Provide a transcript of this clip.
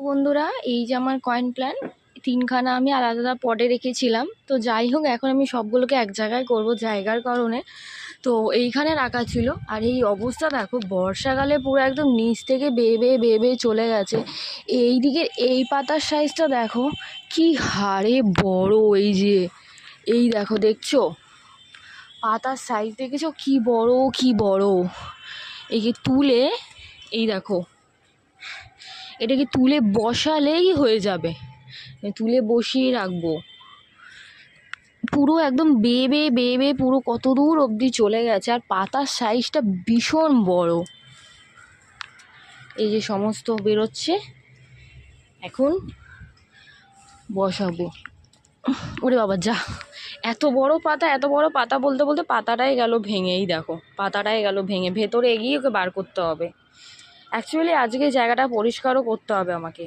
বন্ধুরা, এই যে আমার কয়েন প্ল্যান তিনখানা আমি আলাদা আলাদা পটে রেখেছিলাম। তো যাই হোক, এখন আমি সবগুলোকে এক জায়গায় করব জায়গার কারণে। তো এইখানে রাখা ছিল, আর এই অবস্থা দেখো, বর্ষাকালে পুরো একদম নিচ থেকে বেয়ে বেয়ে বেয়ে বেয়ে চলে গেছে। এই দিকের এই পাতার সাইজটা দেখো কি হারে বড়। এই যে এই দেখো, দেখছো পাতার সাইজ দেখেছো কি বড় কি বড়। একে তুলে, এই দেখো, এটাকে তুলে বসালেই হয়ে যাবে। তুলে বসিয়ে রাখবো। পুরো একদম বেয়ে বেয়ে বেয়ে বেয়ে পুরো কত দূর অবধি চলে গেছে, আর পাতার সাইজটা ভীষণ বড়। এই যে সমস্ত বেরোচ্ছে, এখন বসাবো। ওরে বাবা, যা এত বড় পাতা, এত বড় পাতা বলতে বলতে পাতাটাই গেল ভেঙে। এই দেখো, পাতাটাই গেল ভেঙে। ভেতরে এগিয়ে ওকে বার করতে হবে। অ্যাকচুয়ালি আজকে জায়গাটা পরিষ্কারও করতে হবে আমাকে।